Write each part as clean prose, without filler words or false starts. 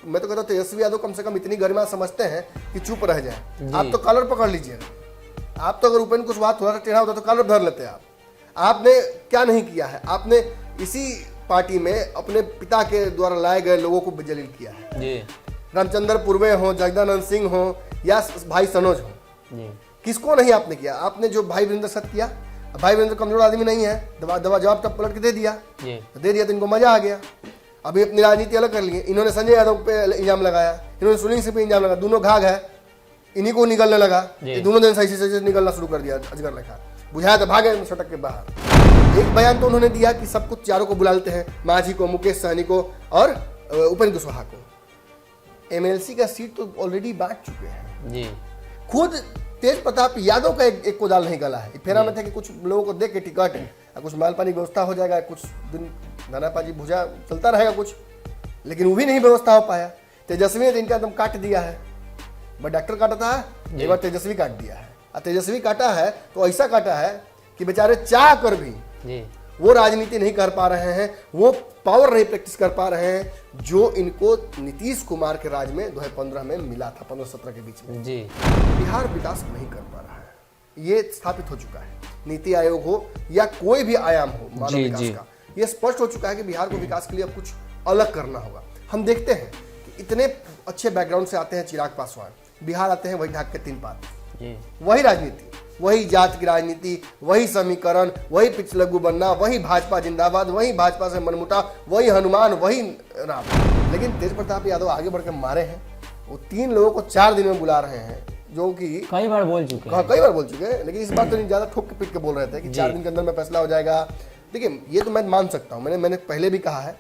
मैं तो कहता हूँ तेजस्वी यादव कम से कम इतनी गरिमा समझते हैं कि चुप रह जाए। आप तो कॉलर पकड़ लीजिएगा। आप तो अगर उपेंद्र कुशवाहा थोड़ा सा टेढ़ा होता तो कॉलर धर लेते आप। आपने क्या नहीं किया है, आपने इसी पार्टी में अपने पिता के द्वारा लाए गए लोगों को जलील किया है जी। रामचंद्र पूर्वे हो, जगदानंद सिंह हो या भाई सनोज हो, किसको नहीं आपने किया। आपने जो भाई वीरेंद्र सत किया, भाई वीरेंद्र कमजोर आदमी नहीं है, दवा जवाब तब पलट के दे दिया तो इनको मजा आ गया। अभी अपनी राजनीति अलग कर लिए। इन्होंने संजय यादव पे इल्जाम लगाया, इन्होंने सुनील सिंह पे इल्जाम लगाया, दोनों घाघ है, इन्हीं को निकलने लगा। दोनों दिन सही से निकलना शुरू कर दिया। अजगर लेखा बुझाया तो भागे सटक के बाहर। एक बयान तो उन्होंने दिया कि सब कुछ चारों को बुला लेते हैं, मांझी को, मुकेश सहनी को और उपेंद्र कुशवाहा को। एमएलसी का सीट तो ऑलरेडी बांट चुके हैं जी। खुद तेज प्रताप यादव का एक को दाल नहीं गला है। फेरा में थे कि कुछ लोगों को देख के टिकट कुछ माल पानी व्यवस्था हो जाएगा, कुछ दिन नानापाजी भुजा चलता रहेगा कुछ, लेकिन वो भी नहीं व्यवस्था हो पाया। तेजस्वी ने इनका एकदम काट दिया है। मैं डॉक्टर काटा था, एक बार तेजस्वी काट दिया है। और तेजस्वी काटा है तो ऐसा काटा है कि बेचारे चाह कर भी वो राजनीति नहीं कर पा रहे हैं, वो पावर नहीं प्रैक्टिस कर पा रहे हैं जो इनको नीतीश कुमार के राज में 2015 में मिला था, 15-17 के बीच में जी। बिहार विकास नहीं कर पा रहा है, ये स्थापित हो चुका है। नीति आयोग हो या कोई भी आयाम हो मानव विकास का, ये स्पष्ट हो चुका है कि बिहार को विकास के लिए अब कुछ अलग करना होगा। हम देखते हैं कि इतने अच्छे बैकग्राउंड से आते हैं चिराग पासवान, बिहार आते हैं वही ढाक के 3 पात, वही राजनीति, वही जात की राजनीति, वही समीकरण, वही पिछलग्गू बनना, वही भाजपा जिंदाबाद, वही भाजपा से मनमुटाव, वही हनुमान, वही राम। लेकिन तेज प्रताप यादव आगे बढ़कर मारे हैं। वो 3 लोगों को 4 दिन में बुला रहे हैं, जो कि कई बार बोल चुके हैं। लेकिन इस बार तो ज्यादा ठोक के पीट के बोल रहे थे कि 4 दिन के अंदर में फैसला हो जाएगा। देखिए ये तो मैं मान सकता हूँ, मैंने पहले भी कहा है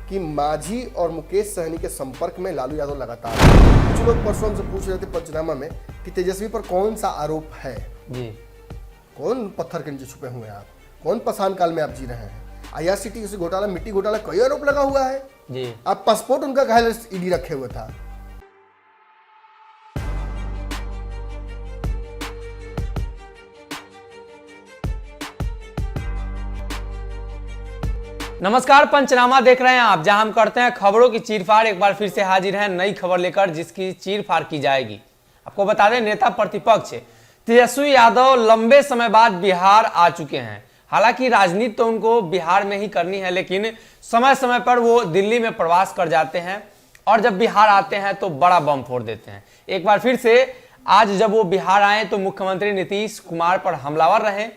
कि मांझी और मुकेश सहनी के संपर्क में लालू यादव लगातार। कुछ लोग परसों हमसे पूछ रहे थे पंचनामा में कि तेजस्वी पर कौन सा आरोप है जी, कौन पत्थर के नीचे छुपे हुए हैं आप, कौन पाषाण काल में आप जी रहे हैं। IRCTC घोटाला, मिट्टी घोटाला, कई आरोप लगा हुआ है जी। आप पासपोर्ट उनका काहे ईडी रखे हुए था। नमस्कार, पंचनामा देख रहे हैं आप, जहां हम करते हैं खबरों की चीरफाड़। एक बार फिर से हाजिर हैं नई खबर लेकर जिसकी चीरफाड़ की जाएगी। आपको बता दें, नेता प्रतिपक्ष तेजस्वी यादव लंबे समय बाद बिहार आ चुके हैं। हालांकि राजनीति तो उनको बिहार में ही करनी है, लेकिन समय समय पर वो दिल्ली में प्रवास कर जाते हैं और जब बिहार आते हैं तो बड़ा बम फोड़ देते हैं। एक बार फिर से आज जब वो बिहार आए तो मुख्यमंत्री नीतीश कुमार पर हमलावर रहे।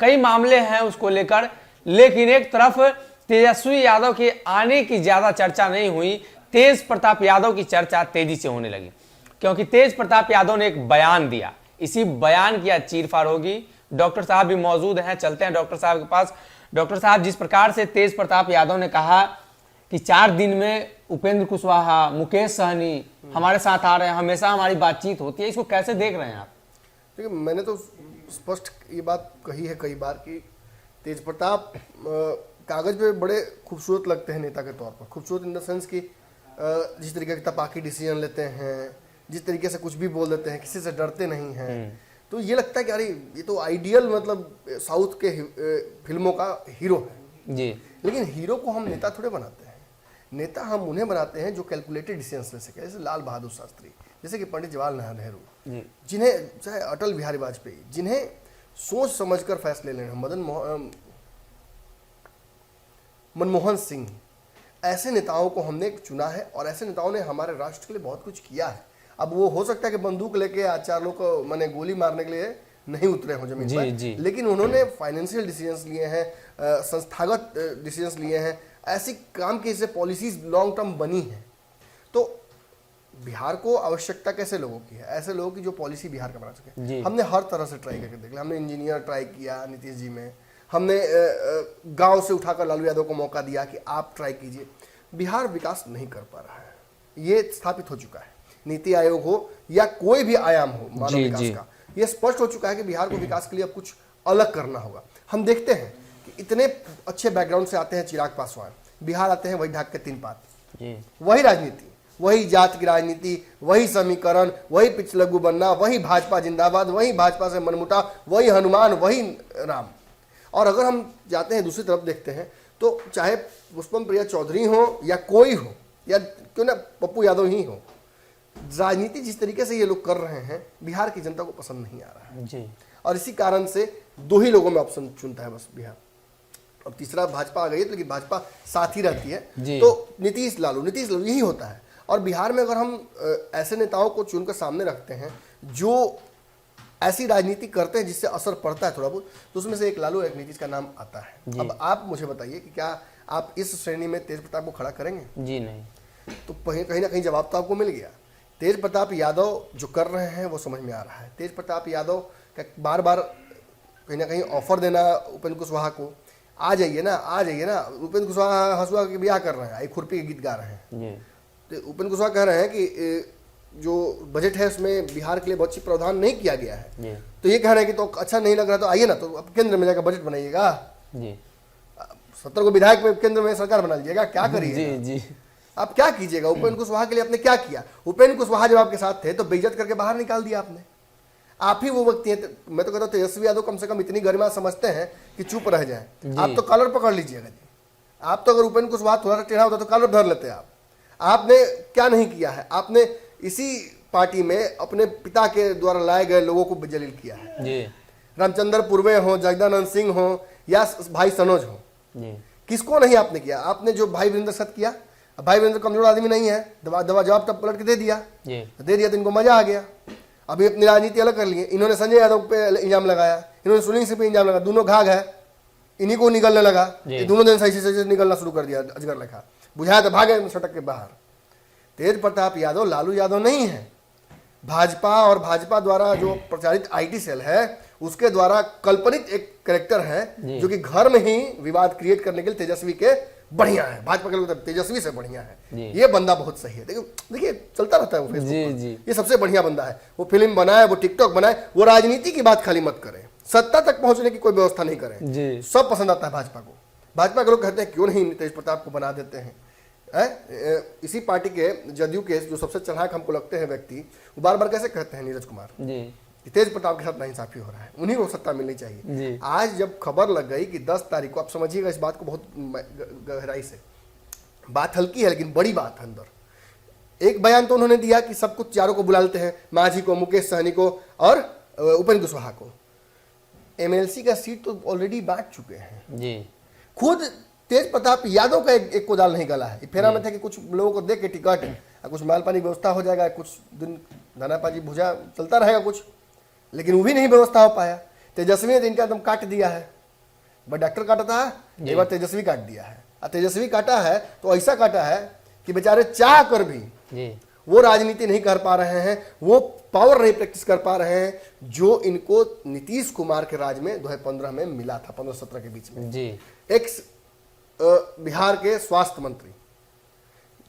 कई मामले हैं उसको लेकर, लेकिन एक तरफ तेजस्वी यादव के आने की ज्यादा चर्चा नहीं हुई, तेज प्रताप यादव की चर्चा तेजी से होने लगी, क्योंकि तेज प्रताप यादव ने एक बयान दिया। इसी बयान की आज चीरफाड़ होगी। डॉक्टर साहब भी मौजूद हैं, चलते हैं डॉक्टर साहब के पास। डॉक्टर साहब, जिस प्रकार से तेज प्रताप यादव ने कहा कि 4 दिन में उपेंद्र कुशवाहा, मुकेश सहनी हमारे साथ आ रहे हैं, हमेशा हमारी बातचीत होती है, इसको कैसे देख रहे हैं आप? देखिए, मैंने तो स्पष्ट ये बात कही है कई बार कि तेज प्रताप कागज पे बड़े खूबसूरत लगते हैं नेता के तौर पर। खूबसूरत इन द सेंस कि जिस तरीके का तपाकी डिसीजन लेते हैं, जिस तरीके से कुछ भी बोल देते हैं, किसी से डरते नहीं हैं, तो ये लगता है कि अरे ये तो आइडियल मतलब साउथ के फिल्मों का हीरो है जी। लेकिन हीरो को हम नेता थोड़े बनाते हैं। नेता हम उन्हें बनाते हैं जो कैलकुलेटेड डिसीजन ले सके, जैसे लाल बहादुर शास्त्री, जैसे कि पंडित जवाहरलाल नेहरू, जिन्हें चाहे अटल बिहारी वाजपेयी, जिन्हें सोच समझकर फैसले लेने, मनमोहन सिंह, ऐसे नेताओं को हमने चुना है और ऐसे नेताओं ने हमारे राष्ट्र के लिए बहुत कुछ किया है। अब वो हो सकता है कि बंदूक लेके 4 लोग को मैंने गोली मारने के लिए नहीं उतरे हो जमीन पर, लेकिन उन्होंने फाइनेंशियल डिसीजंस लिए हैं, संस्थागत डिसीजंस लिए हैं, ऐसी काम की इससे पॉलिसीज लॉन्ग टर्म बनी हैं। तो बिहार को आवश्यकता कैसे लोगों की है? ऐसे लोगों की जो पॉलिसी बिहार का बना सके। हमने हर तरह से ट्राई करके देख लिया। हमने इंजीनियर ट्राई किया नीतीश जी में, हमने गांव से उठाकर लालू यादव को मौका दिया कि आप ट्राई कीजिए। बिहार विकास नहीं कर पा रहा है, ये स्थापित हो चुका है। नीति आयोग हो या कोई भी आयाम हो मानव विकास का, ये स्पष्ट हो चुका है कि बिहार को विकास के लिए अब कुछ अलग करना होगा। हम देखते हैं कि इतने अच्छे बैकग्राउंड से आते हैं चिराग पासवान, बिहार आते हैं वही ढाक के 3 पात, वही राजनीति, वही जात की राजनीति, वही समीकरण, वही पिछलग्गू बनना, वही भाजपा जिंदाबाद, वही भाजपा से मनमुटाव, वही हनुमान, वही राम। और अगर हम जाते हैं दूसरी तरफ देखते हैं तो चाहे पुष्पम प्रिया चौधरी हो या कोई हो, या क्यों ना पप्पू यादव ही हो, राजनीति जिस तरीके से ये लोग कर रहे हैं बिहार की जनता को पसंद नहीं आ रहा है जी। और इसी कारण से दो ही लोगों में ऑप्शन चुनता है बस बिहार। अब तीसरा भाजपा आ गई है, लेकिन भाजपा साथ ही रहती है, तो नीतीश लालू यही होता है। और बिहार में अगर हम ऐसे नेताओं को चुनकर सामने रखते हैं जो ऐसी राजनीति करते हैं जिससे असर पड़ता है थोड़ा बहुत, तो उसमें से एक लालू एक नीतीश का नाम आता है। अब आप मुझे बताइए कि क्या आप इस श्रेणी में तेज प्रताप को खड़ा करेंगे? जी नहीं। तो कहीं ना कहीं जवाब तो आपको मिल गया। तेज प्रताप यादव जो कर रहे हैं वो समझ में आ रहा है। तेज प्रताप यादव का बार बार कहीं ना कहीं ऑफर देना उपेंद्र कुशवाहा को, आ जाइए ना। उपेंद्र कुशवाहा हंसुआ के ब्याह कर रहे हैं, एक खुरपी के गीत गा रहे हैं, तो उपेंद्र कुशवाहा कह रहे हैं कि जो बजट है उसमें बिहार के लिए बहुत सी प्रावधान नहीं किया गया है, तो ये कह रहे हैं कि तो अच्छा नहीं लग रहा तो आइए ना, तो अब केंद्र में जाकर बजट बनाइएगा। 70 को विधायक में केंद्र में सरकार बना लीजिएगा, क्या करिए आप, क्या कीजिएगा? उपेंद्र कुशवाहा के लिए आपने क्या किया? उपेंद्र कुशवाहा जब आपके साथ थे तो बेइज्जत करके बाहर निकाल दिया आपने। आप ही वो व्यक्ति हैं, मैं तो कहता हूँ तेजस्वी यादव कम से कम इतनी गरिमा समझते हैं कि चुप रह जाए। आप तो कॉलर पकड़ लीजिएगा जी। आप तो अगर उपेंद्र कुशवाहा थोड़ा सा टेढ़ा होता तो कॉलर धर लेते आप। आपने क्या नहीं किया है? आपने इसी पार्टी में अपने पिता के द्वारा लाए गए लोगों को जलील किया है। रामचंद्र पूर्वे हो, जगदानंद सिंह हो या भाई सनोज हो, किसको नहीं आपने किया? आपने जो भाई वीरेंद्र सत किया, भाई वीरेंद्र कमजोर आदमी नहीं है, दवा जवाब तब पलट के दे दिया तो इनको मजा आ गया। अभी अपनी राजनीति अलग कर लिए। इन्होंने संजय यादव पे इल्जाम लगाया, इन्होंने सुनील सिंह पे इल्जाम लगाया, दोनों घाघ है, इन्हीं को निकलने लगा। दोनों दिन सही से निकलना शुरू कर दिया, अजगर लेखा बुझाया तो भागे सटक के बाहर। तेज प्रताप यादव लालू यादव नहीं है। भाजपा और भाजपा द्वारा जो प्रचारित आईटी सेल है उसके द्वारा कल्पनित एक कैरेक्टर है जो कि घर में ही विवाद क्रिएट करने के लिए तेजस्वी के बढ़िया है। भाजपा के लोग तेजस्वी से बढ़िया है। ये बंदा बहुत सही है। देखिए चलता रहता है वो फेसबुक पर, ये सबसे बढ़िया बंदा है। वो फिल्म बनाए, वो टिकटॉक बनाए, वो राजनीति की बात खाली मत करें, सत्ता तक पहुंचने की कोई व्यवस्था नहीं करें। सब पसंद आता है भाजपा को। भाजपा के लोग कहते हैं क्यों नहीं तेज प्रताप को बना देते हैं। इसी पार्टी के जदयू के जो सबसे चलाक हमको लगते हैं व्यक्ति, वो बार बार कैसे कहते हैं नीरज कुमार कि तेज प्रताप के साथ नाइंसाफी हो रहा है, उन्हीं को सत्ता मिलनी चाहिए। आज जब खबर लग गई कि 10 तारीख को, आप समझिएगा इस बात को बहुत गहराई से, बात हल्की है लेकिन बड़ी बात है अंदर। एक बयान तो उन्होंने दिया कि सब कुछ चारों को बुला लेते हैं, मांझी को, मुकेश सहनी को और उपेंद्र कुशवाहा को। एमएलसी का सीट तो ऑलरेडी बांट चुके हैं। खुद तेज प्रताप यादव का एक कोदाल नहीं गला है। फेरा में था कि कुछ लोगों को दे के टिकट, कुछ माल पानी व्यवस्था हो जाएगा, कुछ दिन धनापाजी भुजा चलता रहेगा कुछ, लेकिन वो भी नहीं व्यवस्था हो पाया। तेजस्वी ने इनका एकदम काट दिया है। बट डॉक्टर काटा था, एक बार तेजस्वी काट दिया है। और तेजस्वी काटा है तो ऐसा काटा है कि बेचारे चाह कर भी वो राजनीति नहीं कर पा रहे हैं, वो पावर नहीं प्रैक्टिस कर पा रहे हैं जो इनको नीतीश कुमार के राज में 2015 में मिला था, 15-17 के बीच में। एक्स बिहार के स्वास्थ्य मंत्री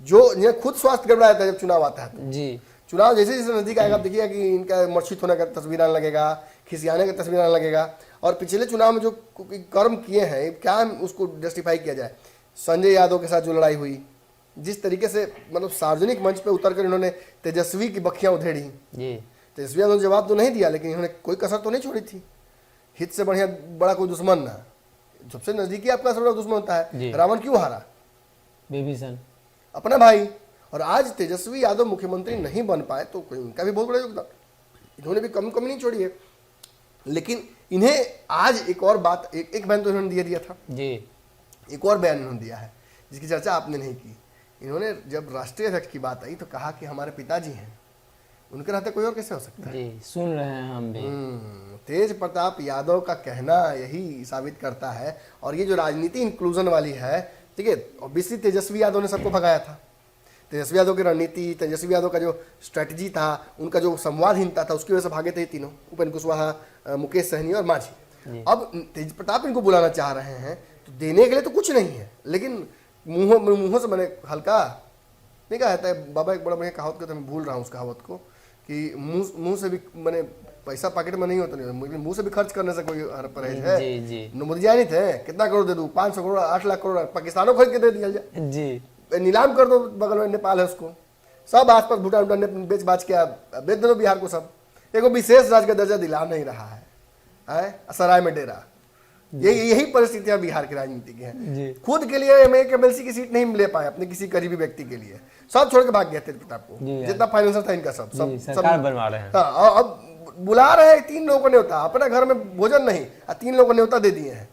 जो खुद स्वास्थ्य गड़बड़ाया था जब चुनाव आता है जी। चुनाव जैसे जैसे नजदीक आएगा, आप देखिएगा कि इनका मूर्छित होने का तस्वीर आने लगेगा, खिसियाने का तस्वीर आने लगेगा। और पिछले चुनाव में जो कर्म किए हैं, क्या उसको जस्टिफाई किया जाए। संजय यादव के साथ जो लड़ाई हुई, जिस तरीके से मतलब सार्वजनिक मंच पे उतरकर इन्होंने तेजस्वी की बखियां उधेड़ी, तेजस्वी यादव ने जवाब तो नहीं दिया, लेकिन इन्होंने कोई कसर तो नहीं छोड़ी थी। हित से बढ़िया बड़ा कोई दुश्मन ना, सबसे नजदीकी आपका सबसे दुश्मन होता है। रावण क्यों हारा? विभीषण, अपना भाई। और आज तेजस्वी यादव मुख्यमंत्री नहीं बन पाए तो उनका भी बहुत बड़ा योगदान, इन्होंने भी कम नहीं छोड़ी है। लेकिन इन्हें आज एक और बात, एक बयान तो इन्होंने दिया था जी, एक और बयान इन्होंने दिया है जिसकी चर्चा आपने नहीं की। इन्होंने जब राष्ट्रीय अध्यक्ष की बात आई तो कहा कि हमारे पिताजी हैं, उनके रहते कोई और कैसे हो सकता है? जी, सुन रहे हैं हम भी। तेज प्रताप यादव का कहना यही साबित करता है। और ये जो राजनीति इंक्लूजन वाली है, ठीक है, ऑब्वियसली तेजस्वी यादव ने सबको भगाया था। तेजस्वी यादव की रणनीति, तेजस्वी यादव का जो स्ट्रेटजी था, उनका जो संवादहीनता था, उसकी वजह से भागे थे तीनों, उपेंद्र कुशवाहा, मुकेश सहनी और मांझी। अब तेज प्रताप इनको बुलाना चाह रहे हैं तो देने के लिए तो कुछ नहीं है, लेकिन मुंहों से मैंने हल्का नहीं कहा था। बाबा एक बड़ा बढ़िया कहावत कहते, मैं भूल रहा हूँ उस कहावत को, कि मुंह से भी मैंने पैसा पॉकेट में नहीं होता, नहीं मुंह से भी खर्च करने से कोई परहेज है। मोदी जी नहीं थे, कितना करोड़ दे दूं, 500 करोड़ 8 लाख करोड़ पाकिस्तानों खरीद के दे दिया जाए जी, नीलाम कर दो, बगल में नेपाल है उसको, सब आसपास भूटान उटान बेच बाच के बेच दो बिहार को। सब एक विशेष राज्य का दर्जा दिला नहीं रहा है, सराय में डेरा यही परिस्थितियां बिहार की राजनीति की जी। हैं। खुद के लिए एमएलसी की सीट नहीं ले पाए अपने किसी करीबी व्यक्ति के लिए, सब छोड़ के भाग गया तेज प्रताप को, जी, जितना फाइनेंशियल था इनका सब जी, सरकार बनवा रहे हैं। हाँ, और अब बुला रहे हैं 3 लोगों को न्योता, अपने घर में भोजन नहीं, 3 लोगों को न्योता दे दिए हैं।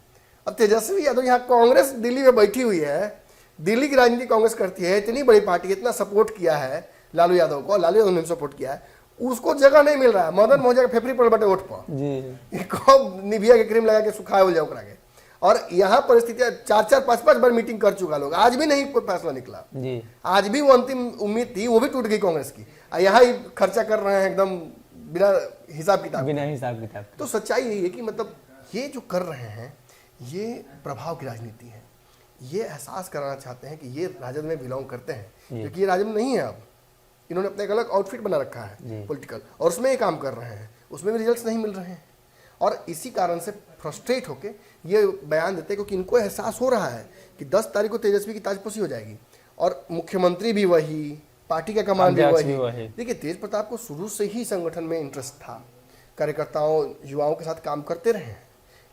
अब तेजस्वी यादव यहाँ कांग्रेस दिल्ली में बैठी हुई है, दिल्ली की राजनीति कांग्रेस करती है, इतनी बड़ी पार्टी, इतना सपोर्ट किया है लालू यादव को, लालू यादव ने सपोर्ट किया है, उसको जगह नहीं मिल रहा है। मदन मोहन का फेफड़ी पड़ बटे वोट पर जी, कब निभिया के क्रीम लगा के सुखाए हो जाओ करा के। और यहाँ परिस्थितियां 4-4, 5-5 बार मीटिंग कर चुका लोग, आज भी नहीं कोई फैसला निकला जी, आज भी वो अंतिम उम्मीद थी, वो भी टूट गई कांग्रेस की। यहाँ ही खर्चा कर रहे हैं एकदम बिना हिसाब किताब। बिना हिसाब किताब। तो सच्चाई यही है कि मतलब ये जो कर रहे हैं ये प्रभाव की राजनीति है। ये एहसास कराना चाहते हैं कि ये राजद में बिलोंग करते हैं, क्योंकि ये राजद में नहीं है। अब इन्होंने अपना एक अलग आउटफिट बना रखा है पॉलिटिकल, और उसमें ये काम कर रहे हैं, उसमें भी रिजल्ट्स नहीं मिल रहे हैं। और इसी कारण से फ्रस्ट्रेट होके ये बयान देते हैं, क्योंकि इनको एहसास हो रहा है कि 10 तारीख को तेजस्वी की ताजपोशी हो जाएगी और मुख्यमंत्री भी वही, पार्टी का कमान भी वही। देखिए, तेज प्रताप को शुरू से ही संगठन में इंटरेस्ट था, कार्यकर्ताओं युवाओं के साथ काम करते रहे,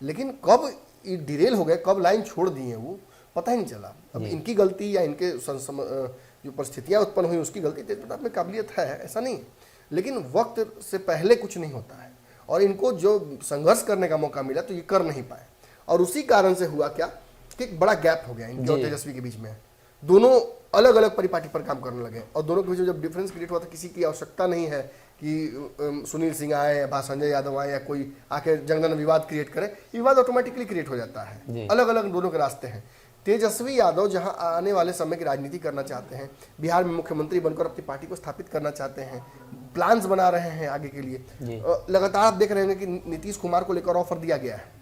लेकिन कब डिरेल हो गए, कब लाइन छोड़ दिए वो पता ही नहीं चला। अब इनकी गलती या इनके जो परिस्थितियां उत्पन्न हुई उसकी गलती, तेज प्रताप में काबिलियत है ऐसा नहीं, लेकिन वक्त से पहले कुछ नहीं होता है और इनको जो संघर्ष करने का मौका मिला तो ये कर नहीं पाए। और उसी कारण से हुआ क्या कि एक बड़ा गैप हो गया इनके और तेजस्वी के बीच में। दोनों अलग अलग परिपाटी पर काम करने लगे और दोनों के बीच में जब डिफरेंस क्रिएट हुआ था, किसी की आवश्यकता नहीं है कि सुनील सिंह आए या संजय यादव आए या कोई आके जंगल में विवाद क्रिएट करे, विवाद ऑटोमेटिकली क्रिएट हो जाता है। अलग अलग दोनों के रास्ते हैं। तेजस्वी यादव जहां आने वाले समय की राजनीति करना चाहते हैं, बिहार में मुख्यमंत्री बनकर अपनी पार्टी को स्थापित करना चाहते हैं, प्लान्स बना रहे हैं आगे के लिए। लगातार आप देख रहे हैं कि नीतीश कुमार को लेकर ऑफर दिया गया है।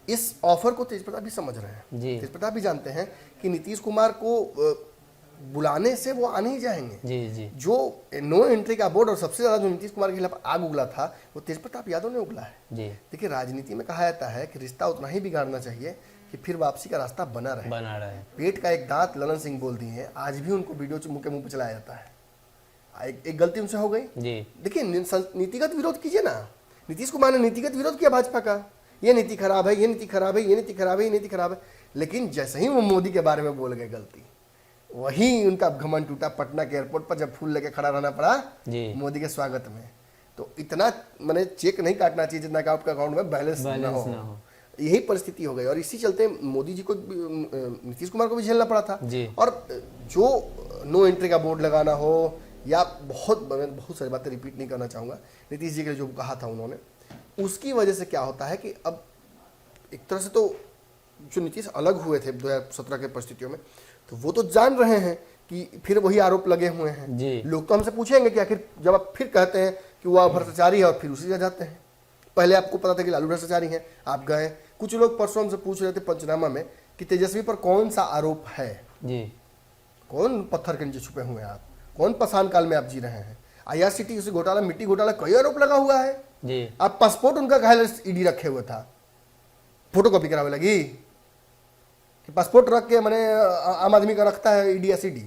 इस ऑफर को तेज प्रताप भी समझ रहे हैं, तेज प्रताप भी जानते हैं कि नीतीश कुमार को बुलाने से वो आने ही जाएंगे। जी। जो नो एंट्री का बोर्ड और सबसे ज्यादा जो नीतीश कुमार के खिलाफ आग उगला था वो तेज प्रताप यादव ने उगला है। देखिए, राजनीति में कहा जाता है कि रिश्ता उतना ही बिगाड़ना चाहिए कि फिर वापसी का रास्ता बना रहे। पेट का एक दांत ललन सिंह बोल दिए हैं, आज भी उनको वीडियो मुंह के मुंह पे चलाया जाता है। एक गलती उनसे हो गई। देखिए, नीतिगत विरोध कीजिए ना। नीतीश कुमार ने नीतिगत विरोध किया भाजपा का, ये नीति खराब है, ये नीति खराब है, ये नीति खराब है, ये नीति खराब है, लेकिन जैसे ही वो मोदी के बारे में बोल गए गलती, वही उनका घमंड टूटा। पटना के एयरपोर्ट पर जब फूल लेके खड़ा रहना पड़ा मोदी के स्वागत में, तो इतना मैंने चेक नहीं काटना चाहिए जितना कि आपका अकाउंट में बैलेंस ना हो। यही परिस्थिति हो गई और इसी चलते मोदी जी को, नीतीश कुमार को भी झेलना पड़ा था। और जो नो एंट्री का बोर्ड लगाना हो या बहुत सारी बातें रिपीट नहीं करना चाहूँगा, नीतीश जी के जो कहा था उन्होंने, उसकी वजह से क्या होता है कि अब एक तरह से तो जो नीतीश अलग हुए थे 2017 के परिस्थितियों में, तो वो तो जान रहे हैं कि फिर वही आरोप लगे हुए हैं। लोग तो हमसे पूछेंगे कि आखिर जब आप फिर कहते हैं कि वह भ्रष्टाचारी है और फिर उसी जगह जाते हैं। पहले आपको पता था कि लालू भ्रष्टाचारी हैं, आप गए। कुछ लोग परसों हमसे पूछ रहे थे पंचनामा में कि तेजस्वी पर कौन सा आरोप है, कौन पत्थर के नीचे छुपे हुए हैं आप, कौन पाषाण काल में आप जी रहे हैं। IRCTC घोटाला, मिट्टी घोटाला, कई आरोप लगा हुआ है। आप पासपोर्ट उनका काहे ईडी रखे हुआ था, फोटो कॉपी करावे लगी कि पासपोर्ट रख के मैंने आम आदमी का रखता है ईडी SED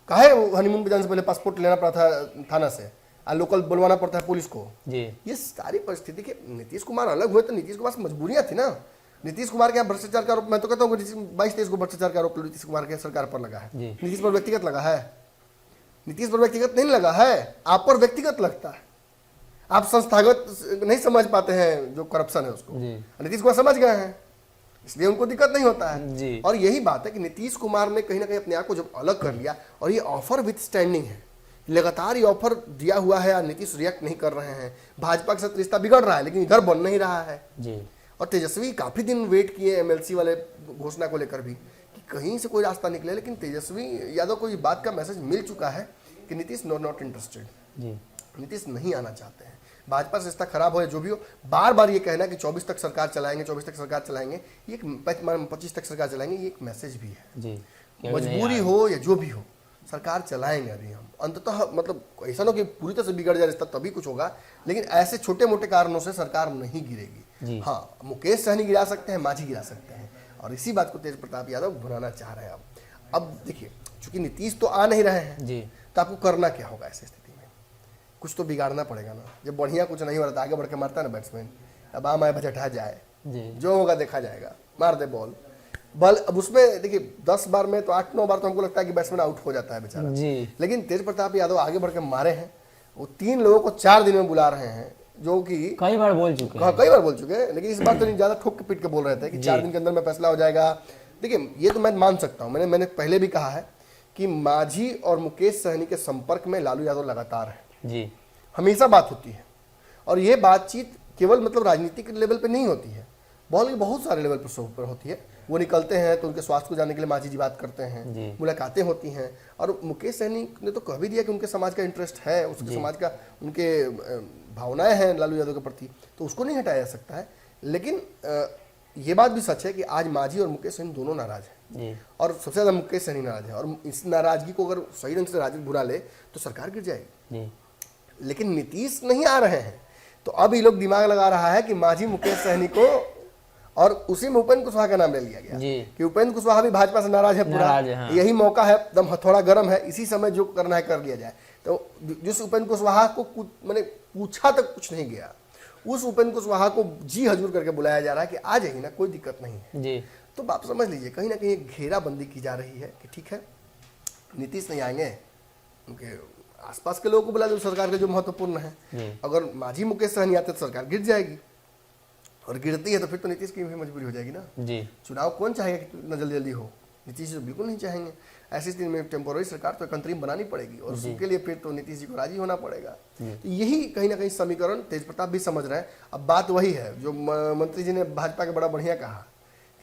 काहे हनीमून पे जाने से पहले पासपोर्ट लेना पड़ा था थाना से, लोकल बुलवाना पड़ता है पुलिस को। ये सारी परिस्थिति के नीतीश कुमार अलग हुए तो नीतीश कुमार से मजबूरियां थी ना। नीतीश कुमार के भ्रष्टाचार का आरोप, मैं तो कहता हूँ 22-23 को भ्रष्टाचार का आरोप नीतीश कुमार के सरकार पर लगा है। नीतीश पर व्यक्तिगत लगा है? नीतीश पर व्यक्तिगत नहीं लगा है, आप पर व्यक्तिगत लगता है। आप संस्थागत नहीं समझ पाते हैं जो करप्शन है उसको, नीतीश कुमार समझ गए हैं, इसलिए उनको दिक्कत नहीं होता है। और यही बात है कि नीतीश कुमार ने कहीं ना कहीं अपने आप को जब अलग कर लिया, और ये ऑफर विथ स्टैंडिंग है, लगातार ये ऑफर दिया हुआ है, नीतीश रिएक्ट नहीं कर रहे हैं, भाजपा के साथ रिश्ता बिगड़ रहा है लेकिन इधर बन नहीं रहा है। और तेजस्वी काफी दिन वेट किए MLC वाले घोषणा को लेकर भी कि कहीं से कोई रास्ता निकले, लेकिन तेजस्वी यादव को ये बात का मैसेज मिल चुका है कि नीतीश नॉट इंटरेस्टेड, नीतीश नहीं आना चाहते हैं। भाजपा से रिश्ता खराब हो या जो भी हो, बार बार ये कहना कि 24 तक सरकार चलाएंगे, 24 तक सरकार चलाएंगे, ये 25 तक सरकार चलाएंगे, ये एक मैसेज भी है। मजबूरी हो या जो भी हो, सरकार चलाएंगे अभी हम अंततः। मतलब ऐसा ना कि पूरी तरह से बिगड़ जाए रिश्ता तभी कुछ होगा, लेकिन ऐसे छोटे मोटे कारणों से सरकार नहीं गिरेगी। हाँ, मुकेश सहनी गिरा सकते हैं, मांझी गिरा सकते हैं, और इसी बात को तेज प्रताप यादव भुनाना चाह रहे हैं। अब देखिए, चूंकि नीतीश तो आ नहीं रहे हैं, तो आपको करना क्या होगा ऐसी स्थिति में? कुछ तो बिगाड़ना पड़ेगा ना। जब बढ़िया कुछ नहीं हो रहा था, आगे बढ़ के मारता है ना बैट्समैन, अब आम आए बजट आ जाए, जी। जो होगा देखा जाएगा, मार दे बॉल बल। अब उसमें देखिए 10 बार में तो 8-9 बार तो हमको लगता है कि बैट्समैन आउट हो जाता है बेचारा जी। लेकिन तेज प्रताप यादव आगे बढ़ के मारे हैं। वो 3 लोगों को 4 दिन में बुला रहे हैं, जो कि कई बार बोल चुके हैं। कई बार बोल चुके हैं, लेकिन इस बार तो नहीं, ज्यादा ठोक के पीट के बोल रहे थे कि 4 दिन के अंदर में फैसला हो जाएगा। देखिए ये तो मैं मान सकता हूँ, मैंने पहले भी कहा है कि मांझी और मुकेश सहनी के संपर्क में लालू यादव लगातार है जी। हमेशा बात होती है। और ये बातचीत केवल मतलब राजनीतिक लेवल पे नहीं होती है, बहुत सारे लेवल पर होती है। वो निकलते हैं तो उनके स्वास्थ्य को जानने के लिए मांझी जी बात करते हैं, मुलाकातें होती हैं। और मुकेश सहनी ने तो कह भी दिया कि उनके समाज का इंटरेस्ट है, उसके समाज का, उनके भावनाएं हैं लालू यादव के प्रति, तो उसको नहीं हटाया जा सकता है। लेकिन ये बात भी सच है कि आज मांझी और मुकेश सहनी दोनों नाराज हैं, और सबसे ज्यादा मुकेश सहनी नाराज है। और इस नाराजगी को अगर सही ढंग से राजनीति बुरा ले तो सरकार गिर जाएगी। लेकिन नीतीश नहीं आ रहे हैं, तो अब ये लोग दिमाग लगा रहा है कि मांझी मुकेश सहनी को, और उसी में उपेंद्र कुशवाहा का नाम ले लिया गया कि उपेंद्र कुशवाहा भी भाजपा से नाराज है पूरा। हाँ। यही मौका है, एकदम हथौड़ा गर्म है, इसी समय जो करना है कर लिया जाए। तो जिस उपेंद्र कुशवाहा को मैंने पूछा तक कुछ नहीं गया, उस उपेंद्र कुशवाहा को जी हजूर करके बुलाया जा रहा है कि आ जाइए ना, कोई दिक्कत नहीं है जी। तो आप समझ लीजिए कहीं ना कहीं एक घेराबंदी की जा रही है कि ठीक है नीतीश नहीं आएंगे, उनके आसपास के लोगों को बुला दो, सरकार के जो महत्वपूर्ण है। अगर मांझी मुकेश सहनी आते तो सरकार गिर जाएगी, और गिरती है तो फिर तो नीतीश की भी मजबूरी हो जाएगी ना जी। चुनाव कौन चाहेगा कि इतना जल्दी जल्दी हो? नीतीश जी बिल्कुल नहीं चाहेंगे। ऐसी स्थिति में टेम्पोररी सरकार तो एक अंतरिम बनानी पड़ेगी, और उसके लिए फिर तो नीतीश जी को राजी होना पड़ेगा। तो यही कहीं ना कहीं समीकरण तेज प्रताप भी समझ रहे हैं। अब बात वही है जो मंत्री जी ने भाजपा के बड़ा बढ़िया कहा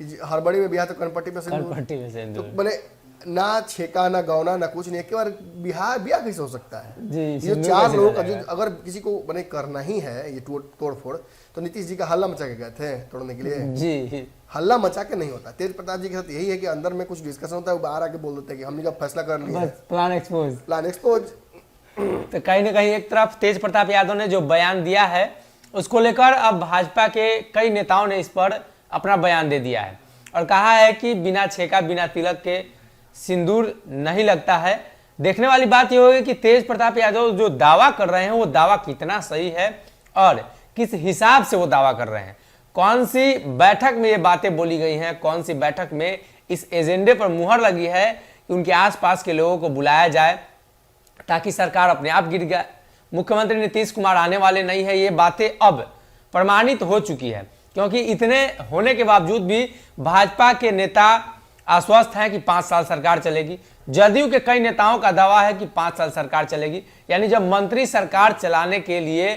कि हड़बड़ी में बिहार तो कनपट्टी में सिंदूर, तो मैंने ना छेका ना गौना ना कुछ नहीं, एक बार बिहार ब्याह कैसे हो सकता है जी? ये 4 लोगों का जो अगर किसी को बने करना ही है ये तोड़ फोड़, तो नीतीश जी का हल्ला मचा के गए थे तोड़ने के लिए जी। हल्ला मचा के नहीं होता। तेज प्रताप जी के साथ यही है कि अंदर में कुछ डिस्कशन होता है, वो बाहर आके बोल देते हैं कि हमने का फैसला कर लिया, प्लान एक्सपोज। तो कहीं ना कहीं एक तरफ तेज प्रताप यादव ने जो बयान दिया है उसको लेकर अब भाजपा के कई नेताओं ने इस पर अपना बयान दे दिया है और कहा है कि बिना छेका बिना तिलक के सिंदूर नहीं लगता है। देखने वाली बात यह होगी कि तेज प्रताप यादव जो दावा कर रहे हैं वो दावा कितना सही है और किस हिसाब से वो दावा कर रहे हैं, कौन सी बैठक में ये बातें बोली गई हैं, कौन सी बैठक में इस एजेंडे पर मुहर लगी है कि उनके आसपास के लोगों को बुलाया जाए ताकि सरकार अपने आप गिर जाए। मुख्यमंत्री नीतीश कुमार आने वाले नहीं है, ये बातें अब प्रमाणित हो चुकी है, क्योंकि इतने होने के बावजूद भी भाजपा के नेता आश्वस्त हैं कि 5 साल सरकार चलेगी। जदयू के कई नेताओं का दावा है कि 5 साल सरकार चलेगी, यानी जब मंत्री सरकार चलाने के लिए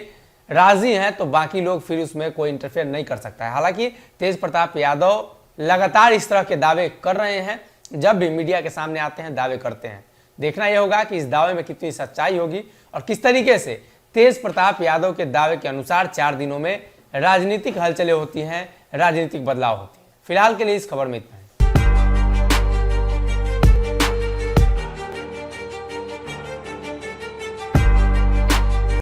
राजी हैं तो बाकी लोग फिर उसमें कोई इंटरफेयर नहीं कर सकता है। हालांकि तेज प्रताप यादव लगातार इस तरह के दावे कर रहे हैं, जब भी मीडिया के सामने आते हैं दावे करते हैं। देखना यह होगा कि इस दावे में कितनी सच्चाई होगी और किस तरीके से तेज प्रताप यादव के दावे के अनुसार 4 दिनों में राजनीतिक हलचलें होती हैं, राजनीतिक बदलाव होती हैं। फिलहाल के लिए इस खबर में इतना।